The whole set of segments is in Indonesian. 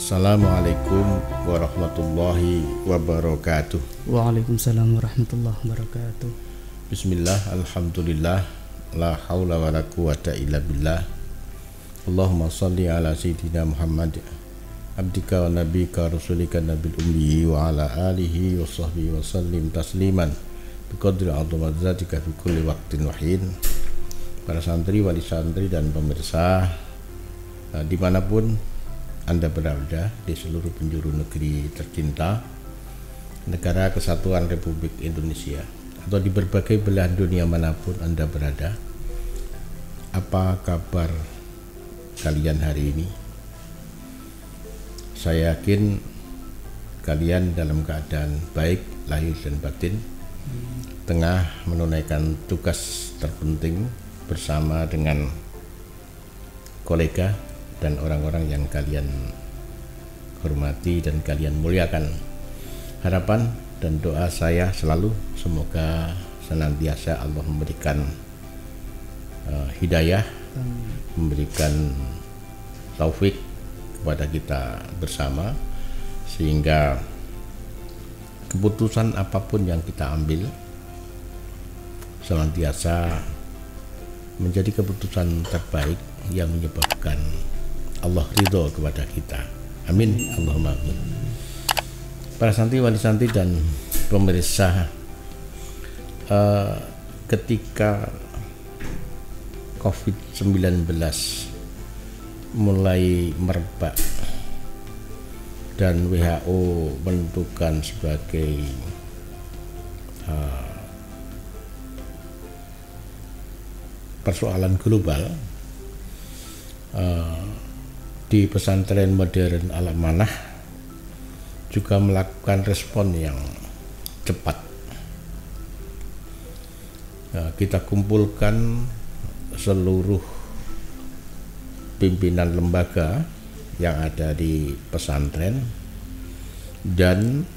Assalamualaikum warahmatullahi wabarakatuh. Waalaikumsalam warahmatullahi wabarakatuh. Bismillah, alhamdulillah, la haula wa la quwata illa billah. Allahumma salli ala sayyidina Muhammad abdika wa nabika rasulika nabil ummi wa ala alihi wa sahbihi wa sallim tasliman biqadri azamati zatika fi kulli waqtin wahin. Para santri, wali santri dan pemirsa dimanapun Anda berada di seluruh penjuru negeri tercinta Negara Kesatuan Republik Indonesia atau di berbagai belahan dunia manapun Anda berada, apa kabar kalian hari ini? Saya yakin kalian dalam keadaan baik lahir dan batin, tengah menunaikan tugas terpenting bersama dengan kolega dan orang-orang yang kalian hormati dan kalian muliakan. Harapan dan doa saya selalu semoga senantiasa Allah memberikan hidayah, memberikan taufik kepada kita bersama, sehingga keputusan apapun yang kita ambil senantiasa menjadi keputusan terbaik yang menyebabkan Allah ridho kepada kita. Amin, Allahumma amin. Para santri, wali santri dan pemirsa, ketika COVID-19 mulai merebak dan WHO menentukan sebagai persoalan global, di pesantren modern Al-Amanah juga melakukan respon yang cepat. Kita kumpulkan seluruh pimpinan lembaga yang ada di pesantren dan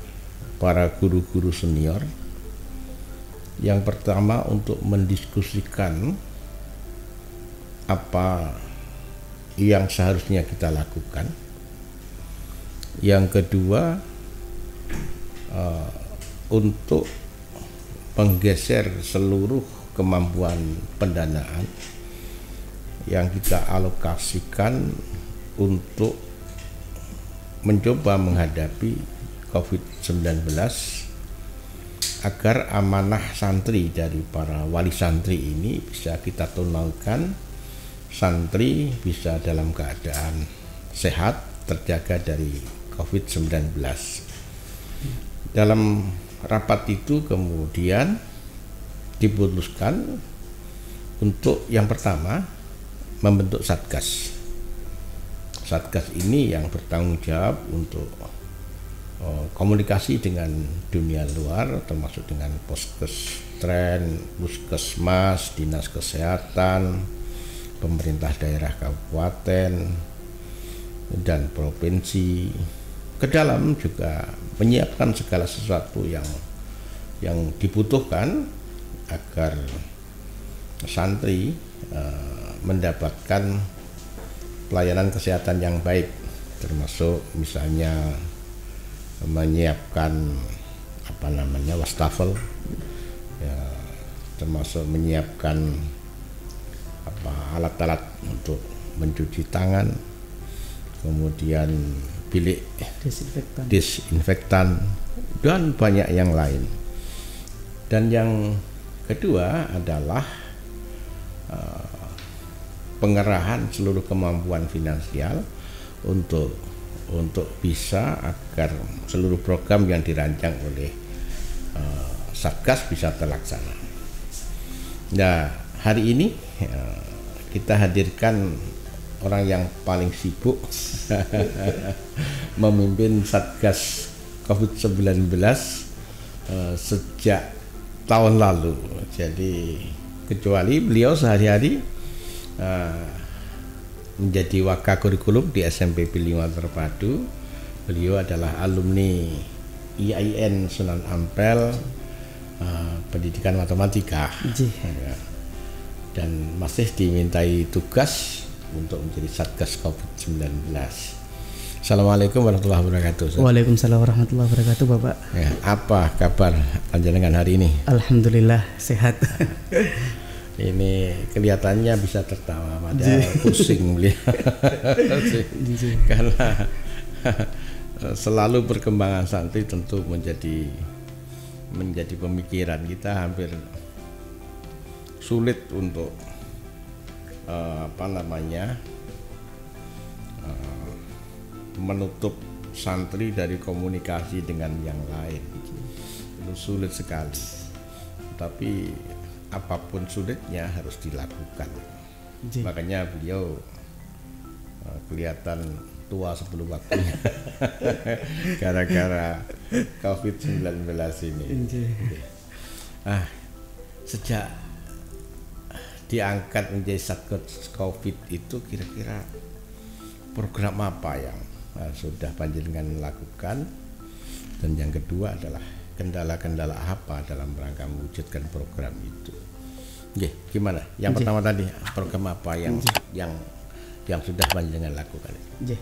para guru-guru senior. Yang pertama untuk mendiskusikan apa yang seharusnya kita lakukan. Yang kedua, untuk menggeser seluruh kemampuan pendanaan yang kita alokasikan untuk mencoba menghadapi COVID-19 agar amanah santri dari para wali santri ini bisa kita tunaikan. Santri bisa dalam keadaan sehat, terjaga dari COVID-19. Dalam rapat itu kemudian diputuskan untuk yang pertama membentuk Satgas. Satgas ini yang bertanggung jawab untuk komunikasi dengan dunia luar, termasuk dengan Poskestren, Puskesmas, Dinas Kesehatan, pemerintah daerah kabupaten dan provinsi, ke dalam juga menyiapkan segala sesuatu yang dibutuhkan agar santri mendapatkan pelayanan kesehatan yang baik, termasuk misalnya menyiapkan wastafel, ya, termasuk menyiapkan alat-alat untuk mencuci tangan, kemudian bilik disinfektan dan banyak yang lain. Dan yang kedua adalah pengerahan seluruh kemampuan finansial untuk bisa agar seluruh program yang dirancang oleh Satgas bisa terlaksana. Nah, hari ini kita hadirkan orang yang paling sibuk memimpin Satgas COVID-19 sejak tahun lalu. Jadi kecuali beliau sehari-hari menjadi wakakurikulum di SMP 5 Terpadu. Beliau adalah alumni IAIN Sunan Ampel, pendidikan matematika. Dan masih dimintai tugas untuk menjadi Satgas COVID-19. Assalamualaikum warahmatullahi wabarakatuh. Ustaz. Waalaikumsalam warahmatullahi wabarakatuh, Bapak. Ya, apa kabar panjenengan hari ini? Alhamdulillah sehat. Ini kelihatannya bisa tertawa, padahal pusing beliau. Karena selalu perkembangan santri tentu menjadi pemikiran kita, hampir sulit untuk menutup santri dari komunikasi dengan yang lain. Itu sulit sekali, tapi apapun sulitnya harus dilakukan. Makanya beliau kelihatan tua sebelum waktunya gara-gara COVID-19 ini. Sejak diangkat menjadi Satgas COVID itu, kira-kira program apa yang sudah panjenengan lakukan, dan yang kedua adalah kendala-kendala apa dalam rangka mewujudkan program itu? Gimana? Yang pertama tadi, program apa yang sudah panjenengan lakukan?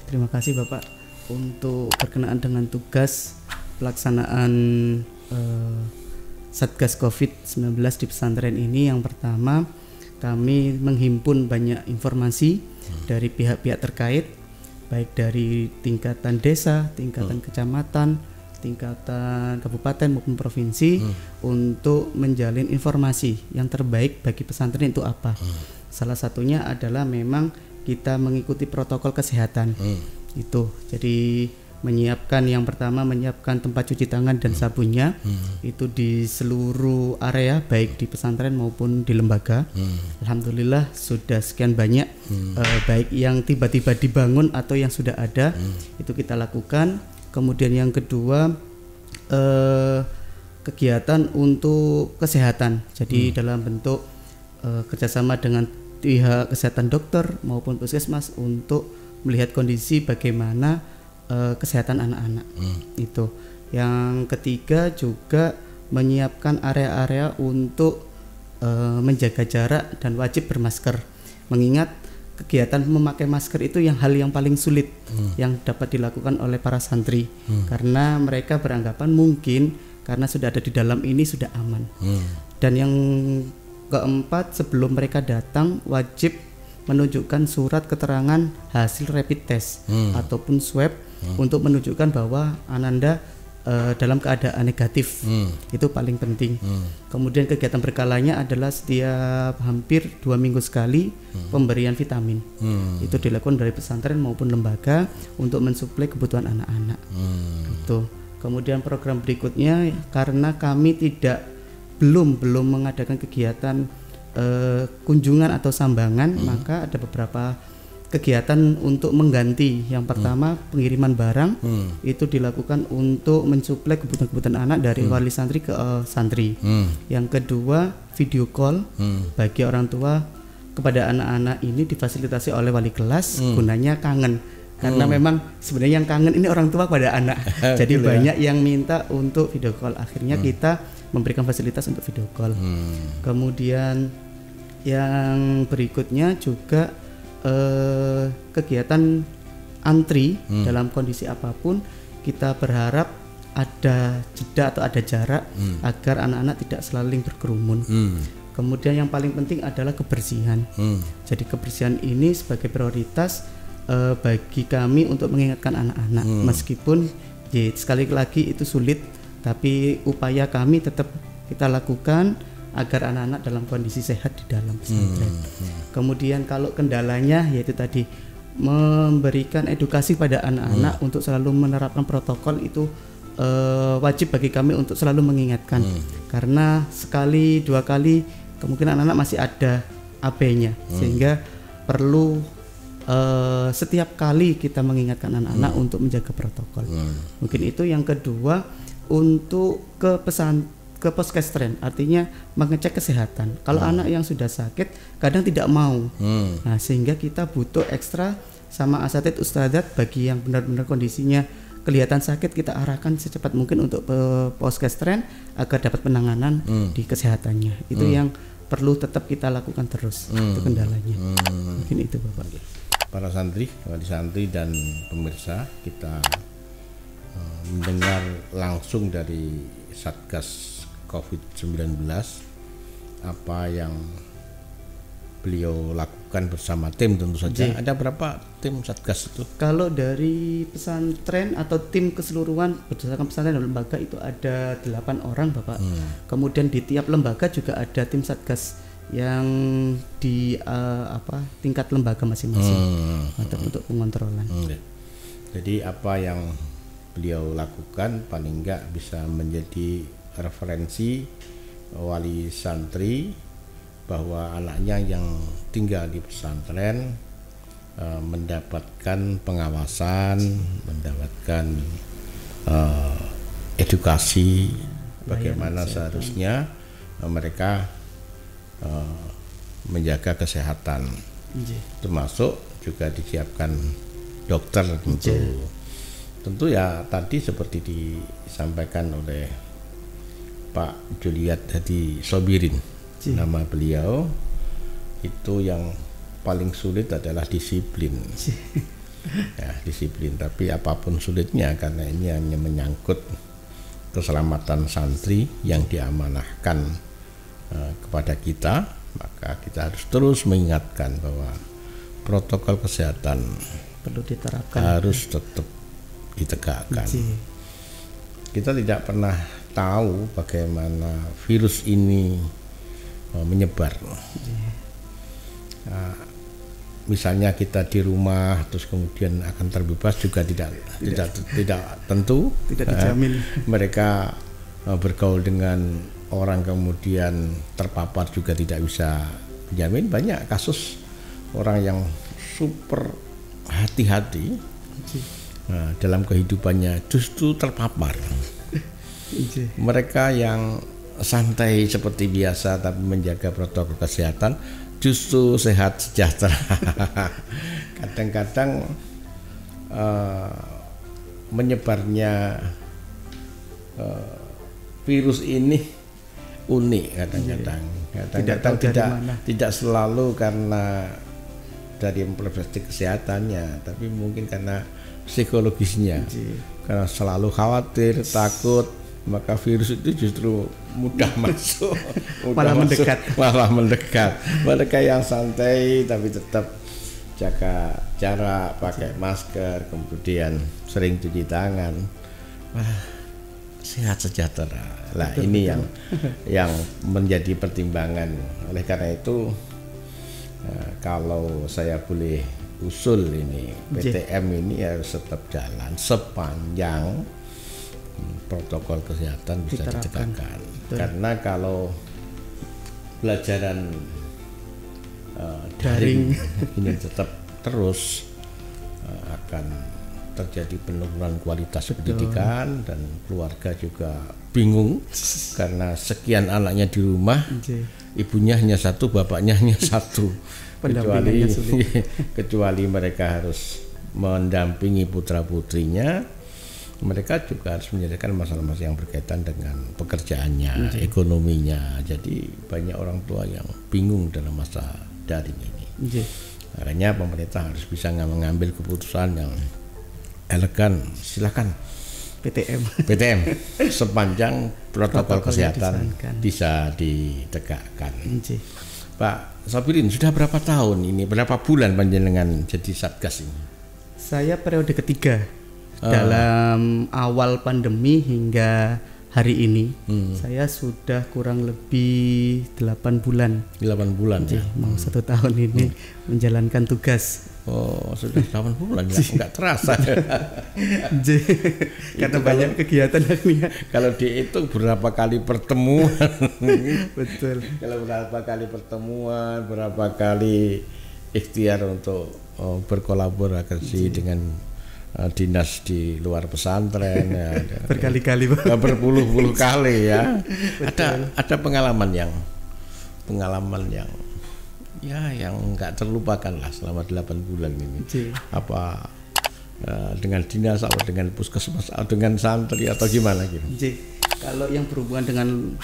Terima kasih Bapak. Untuk berkenaan dengan tugas pelaksanaan Satgas COVID-19 di pesantren ini, yang pertama kami menghimpun banyak informasi dari pihak-pihak terkait, baik dari tingkatan desa, tingkatan kecamatan, tingkatan kabupaten maupun provinsi, untuk menjalin informasi yang terbaik bagi pesantren itu apa. Salah satunya adalah memang kita mengikuti protokol kesehatan. Itu jadi yang pertama menyiapkan tempat cuci tangan dan sabunnya itu di seluruh area, baik di pesantren maupun di lembaga. Alhamdulillah sudah sekian banyak, baik yang tiba-tiba dibangun atau yang sudah ada, itu kita lakukan. Kemudian yang kedua, kegiatan untuk kesehatan, jadi dalam bentuk kerjasama dengan pihak kesehatan dokter maupun puskesmas untuk melihat kondisi bagaimana kesehatan anak-anak. Itu. Yang ketiga juga menyiapkan area-area untuk menjaga jarak dan wajib bermasker. Mengingat kegiatan memakai masker itu hal yang paling sulit yang dapat dilakukan oleh para santri, karena mereka beranggapan mungkin karena sudah ada di dalam ini sudah aman. Dan yang keempat, sebelum mereka datang wajib menunjukkan surat keterangan hasil rapid test ataupun swab untuk menunjukkan bahwa Ananda dalam keadaan negatif. Itu paling penting. Kemudian kegiatan berkalanya adalah setiap hampir 2 minggu sekali pemberian vitamin. Itu dilakukan dari pesantren maupun lembaga untuk mensuplai kebutuhan anak-anak. Itu. Kemudian program berikutnya, karena kami belum mengadakan kegiatan kunjungan atau sambangan, maka ada beberapa kegiatan untuk mengganti. Yang pertama, pengiriman barang itu dilakukan untuk mensuplai kebutuhan anak dari wali santri ke santri. Yang kedua, video call bagi orang tua kepada anak-anak ini difasilitasi oleh wali kelas, gunanya kangen. Karena memang sebenarnya yang kangen ini orang tua pada anak. Jadi banyak yang minta untuk video call. Akhirnya kita memberikan fasilitas untuk video call. Kemudian yang berikutnya juga kegiatan antri dalam kondisi apapun, kita berharap ada jeda atau ada jarak agar anak-anak tidak selalu berkerumun. Kemudian yang paling penting adalah kebersihan. Jadi kebersihan ini sebagai prioritas bagi kami untuk mengingatkan anak-anak. Meskipun sekali lagi itu sulit, tapi upaya kami tetap kita lakukan agar anak-anak dalam kondisi sehat di dalam pesantren. Kemudian kalau kendalanya yaitu tadi memberikan edukasi pada anak-anak untuk selalu menerapkan protokol itu wajib bagi kami untuk selalu mengingatkan. Karena sekali 2 kali kemungkinan anak-anak masih ada AB-nya, sehingga perlu setiap kali kita mengingatkan anak-anak untuk menjaga protokol. Mungkin itu. Yang kedua, untuk ke poskestren, artinya mengecek kesehatan. Kalau anak yang sudah sakit kadang tidak mau, nah sehingga kita butuh ekstra sama asatid ustadzat bagi yang benar-benar kondisinya kelihatan sakit, kita arahkan secepat mungkin untuk poskestren agar dapat penanganan di kesehatannya. Itu yang perlu tetap kita lakukan terus. Itu kendalanya. Mungkin itu Bapak. para santri, wali santri dan pemirsa, kita mendengar langsung dari Satgas COVID-19 apa yang beliau lakukan bersama tim tentu saja. Ada berapa tim Satgas itu? Kalau dari pesantren atau tim keseluruhan berdasarkan pesantren dan lembaga itu ada 8 orang Bapak. Kemudian di tiap lembaga juga ada tim Satgas yang di tingkat lembaga masing-masing untuk pengontrolan. Jadi apa yang beliau lakukan paling enggak bisa menjadi referensi wali santri bahwa anaknya yang tinggal di pesantren mendapatkan pengawasan, mendapatkan edukasi bagaimana seharusnya mereka menjaga kesehatan, termasuk juga disiapkan dokter tentu ya tadi seperti disampaikan oleh Pak Juliat Hadi Sobirin. Nama beliau itu yang paling sulit adalah disiplin. Ya, disiplin, tapi apapun sulitnya karena ini hanya menyangkut keselamatan santri yang diamanahkan kepada kita, maka kita harus terus mengingatkan bahwa protokol kesehatan perlu diterapkan, harus tetap ditegakkan. Kita tidak pernah tahu bagaimana virus ini menyebar. Misalnya kita di rumah terus kemudian akan terbebas juga tidak tentu, tidak dijamin. Mereka bergaul dengan orang kemudian terpapar juga tidak bisa dijamin. Banyak kasus orang yang super hati-hati dalam kehidupannya justru terpapar. Mereka yang santai seperti biasa tapi menjaga protokol kesehatan justru sehat sejahtera. Kadang-kadang menyebarnya virus ini unik kadang-kadang. Tidak selalu karena dari perspektif kesehatannya, tapi mungkin karena psikologisnya. Karena selalu khawatir, takut, maka virus itu justru mudah masuk, malah mendekat. Mereka yang santai tapi tetap jaga jarak, pakai masker, kemudian sering cuci tangan, sehat sejahtera. Lah ini yang menjadi pertimbangan. Oleh karena itu kalau saya boleh usul ini, PTM ini harus tetap jalan sepanjang protokol kesehatan bisa ditegakkan. Karena kalau pelajaran daring ini tetap terus akan terjadi penurunan kualitas pendidikan dan keluarga juga bingung karena sekian anaknya di rumah, ibunya hanya satu, bapaknya hanya satu. kecuali mereka harus mendampingi putra-putrinya. Mereka juga harus menyelesaikan masalah-masalah yang berkaitan dengan pekerjaannya, ekonominya. Jadi banyak orang tua yang bingung dalam masa daring ini. Makanya pemerintah harus bisa mengambil keputusan yang elegan. Silakan PTM sepanjang protokol kesehatan bisa ditegakkan. Pak Sobirin, sudah berapa tahun ini? Berapa bulan panjenengan jadi Satgas ini? Saya periode ketiga. Dalam awal pandemi hingga hari ini saya sudah kurang lebih 8 bulan. 8 bulan ya. Mau 1 tahun ini menjalankan tugas. Oh, sudah 8 bulan ya, enggak terasa. Karena banyak kegiatan akhirnya. Kalau dihitung berapa kali pertemuan. Betul. Kalau berapa kali pertemuan, berapa kali ikhtiar untuk berkolaborasi dengan dinas di luar pesantren ya, berkali-kali berpuluh-puluh kali ya. Ada pengalaman yang yang nggak terlupakan lah selama 8 bulan ini. Apa dengan dinas atau dengan puskesmas atau dengan santri atau gimana gitu? Kalau yang berhubungan dengan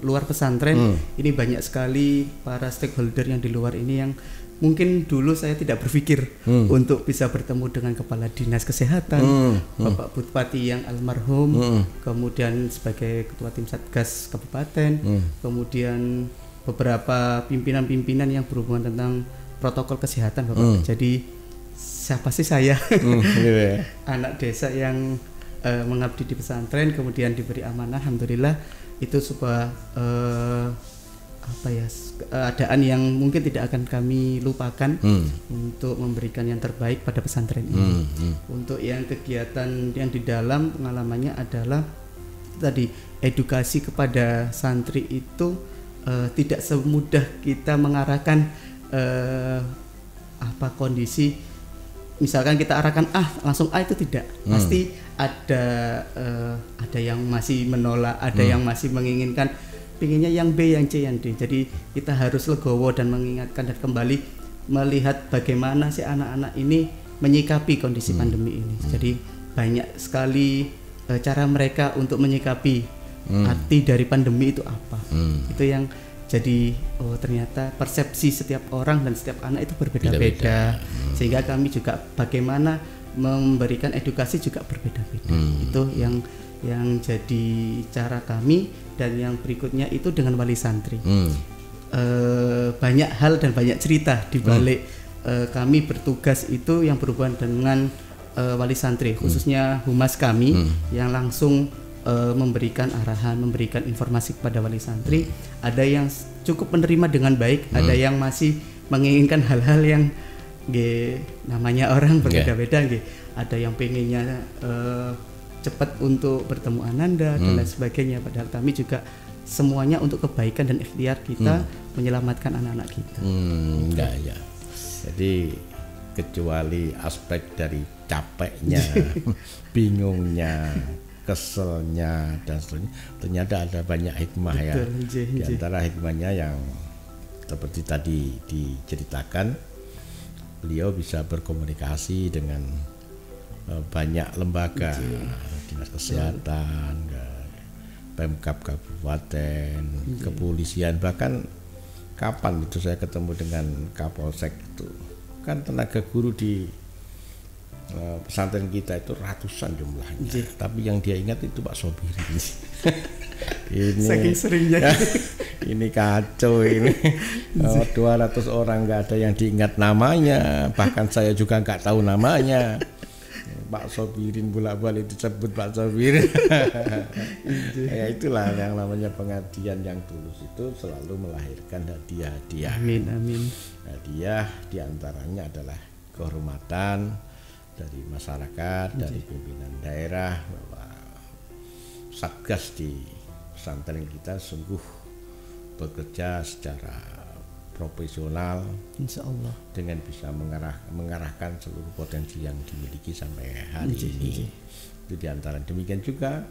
luar pesantren ini banyak sekali para stakeholder yang di luar ini yang mungkin dulu saya tidak berpikir untuk bisa bertemu dengan kepala dinas kesehatan, Bapak Bupati yang almarhum, kemudian sebagai ketua tim satgas kabupaten, kemudian beberapa pimpinan-pimpinan yang berhubungan tentang protokol kesehatan, Bapak. Jadi siapa sih saya, anak desa yang mengabdi di pesantren, kemudian diberi amanah, alhamdulillah itu sebuah keadaan yang mungkin tidak akan kami lupakan untuk memberikan yang terbaik pada pesantren ini. Untuk yang kegiatan yang di dalam pengalamannya adalah tadi edukasi kepada santri itu tidak semudah kita mengarahkan kondisi, misalkan kita arahkan langsung itu tidak, pasti ada yang masih menolak, ada yang masih menginginkan pinginnya yang B, yang C, yang D. Jadi kita harus legowo dan mengingatkan dan kembali melihat bagaimana si anak-anak ini menyikapi kondisi pandemi ini. Jadi banyak sekali cara mereka untuk menyikapi arti dari pandemi itu apa. Itu yang jadi ternyata persepsi setiap orang dan setiap anak itu berbeda-beda. Sehingga kami juga bagaimana memberikan edukasi juga berbeda-beda. Itu yang jadi cara kami. Dan yang berikutnya itu dengan wali santri. Banyak hal dan banyak cerita di balik kami bertugas itu yang berhubungan dengan wali santri, khususnya humas kami yang langsung memberikan arahan, memberikan informasi kepada wali santri. Ada yang cukup menerima dengan baik, ada yang masih menginginkan hal-hal yang namanya orang berbeda-beda. Ada yang pengennya cepat untuk bertemu Ananda dan lain sebagainya, padahal kami juga semuanya untuk kebaikan dan ikhtiar kita menyelamatkan anak-anak kita. Ya. Jadi kecuali aspek dari capeknya, bingungnya, keselnya dan seterusnya, ternyata ada banyak hikmah. Betul, ya. Di antara hikmahnya yang seperti tadi diceritakan, beliau bisa berkomunikasi dengan banyak lembaga, dinas kesehatan, Pemkab kabupaten, kepolisian, bahkan kapan itu saya ketemu dengan Kapolsek itu, kan tenaga guru di pesantren kita itu ratusan jumlahnya, tapi yang dia ingat itu Pak Sobiri. Ini saking seringnya ini kacau ini. 200 orang nggak ada yang diingat namanya, bahkan saya juga nggak tahu namanya. Pak Sobirin bolak-balik disebut Pak Sobirin. Ya itulah yang namanya pengabdian yang tulus itu selalu melahirkan hadiah-hadiah. Amin. Hadiah diantaranya adalah kehormatan dari masyarakat, dari pimpinan daerah, bahwa satgas di pesantren kita sungguh bekerja secara profesional, insya Allah, dengan bisa mengarahkan seluruh potensi yang dimiliki sampai hari ini. Itu diantara. Demikian juga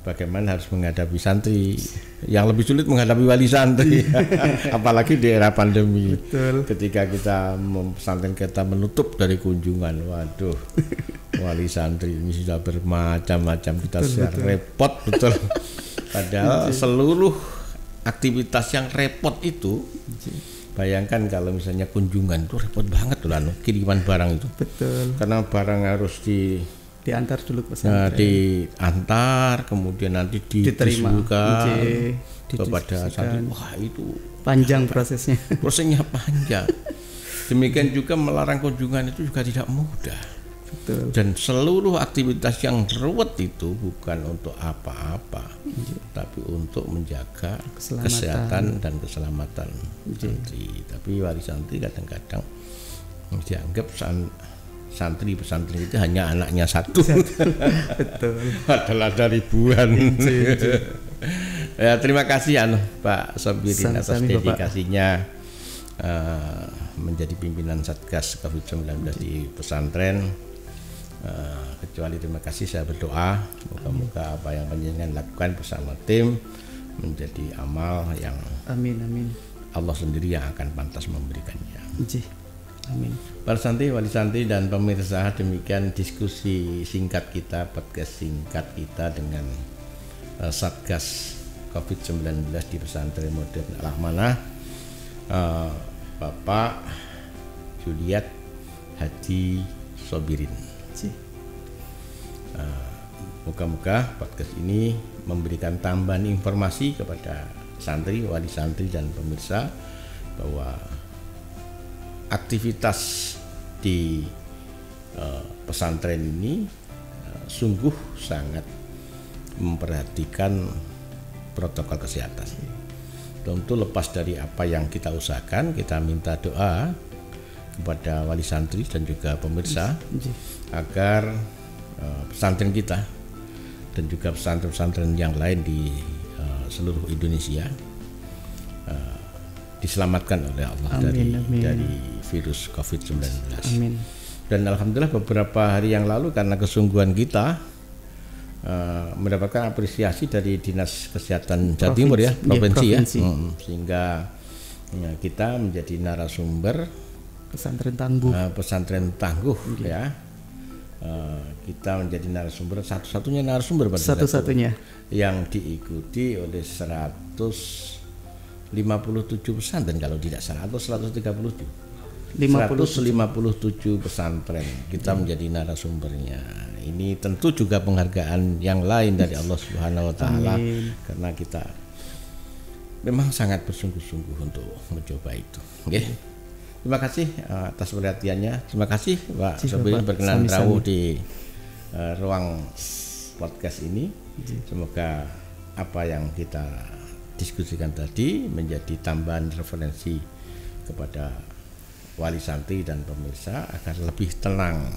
bagaimana harus menghadapi santri. Yang lebih sulit menghadapi wali santri, apalagi di era pandemi. Betul. Ketika kita pesantren kita menutup dari kunjungan, waduh, wali santri ini sudah bermacam-macam, kita repot betul. Padahal seluruh aktivitas yang repot itu, bayangkan kalau misalnya kunjungan itu repot banget loh, kiriman barang itu. Betul. Karena barang harus diantar dulu ke pesantren. Diantar, kemudian nanti didistribusikan kepada santri. Wah, itu panjang prosesnya. Prosesnya panjang. Demikian juga melarang kunjungan itu juga tidak mudah. Betul. Dan seluruh aktivitas yang ruwet itu bukan untuk apa-apa, tapi untuk menjaga kesehatan dan keselamatan santri. Tapi wali santri kadang-kadang dianggap santri pesantren itu hanya anaknya satu. Betul. Padahal ada ribuan. Ya, terima kasih Pak Sobirin atas dedikasinya menjadi pimpinan Satgas COVID-19 di pesantren. Kecuali terima kasih, saya berdoa moga-moga apa yang panjenengan lakukan bersama tim menjadi amal yang amin Allah sendiri yang akan pantas memberikannya. Amin. Para santri, wali santri dan pemirsa, demikian diskusi singkat kita, podcast singkat kita dengan Satgas COVID-19 di pesantren modern Al-Amanah. Bapak Juliet Haji Sobirin. Moga-moga podcast ini memberikan tambahan informasi kepada santri, wali santri dan pemirsa bahwa aktivitas di pesantren ini sungguh sangat memperhatikan protokol kesehatan. Tentu lepas dari apa yang kita usahakan, kita minta doa kepada wali santri dan juga pemirsa agar pesantren kita dan juga pesantren-pesantren yang lain di seluruh Indonesia diselamatkan oleh Allah dari virus COVID-19. Amin. Dan alhamdulillah beberapa hari yang lalu karena kesungguhan kita mendapatkan apresiasi dari Dinas Kesehatan Jawa Timur ya, provinsi. Ya, sehingga kita menjadi narasumber pesantren tangguh ya. Kita menjadi narasumber satu-satunya narasumber yang diikuti oleh 157 pesantren kalau tidak salah, atau 137 pesantren kita menjadi narasumbernya. Ini tentu juga penghargaan yang lain dari Allah Subhanahu wa taala, karena kita memang sangat bersungguh-sungguh untuk mencoba itu. Okay. Terima kasih atas perhatiannya. Terima kasih Pak Sobirin berkenan rawuh di ruang podcast ini. Semoga apa yang kita diskusikan tadi menjadi tambahan referensi kepada wali santri dan pemirsa agar lebih tenang.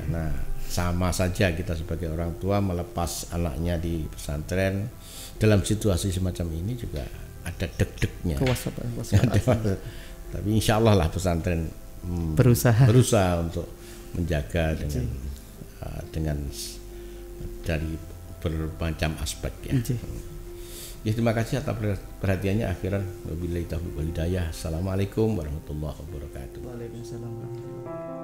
Karena sama saja kita sebagai orang tua melepas anaknya di pesantren dalam situasi semacam ini juga ada deg-degnya. Tapi insya Allah lah pesantren berusaha untuk menjaga dengan dari bermacam aspek ya. Ya, terima kasih atas perhatiannya. Akhiran wabillahi taufiq wal hidayah. Assalamualaikum warahmatullahi wabarakatuh. Waalaikumsalam warahmatullahi wabarakatuh.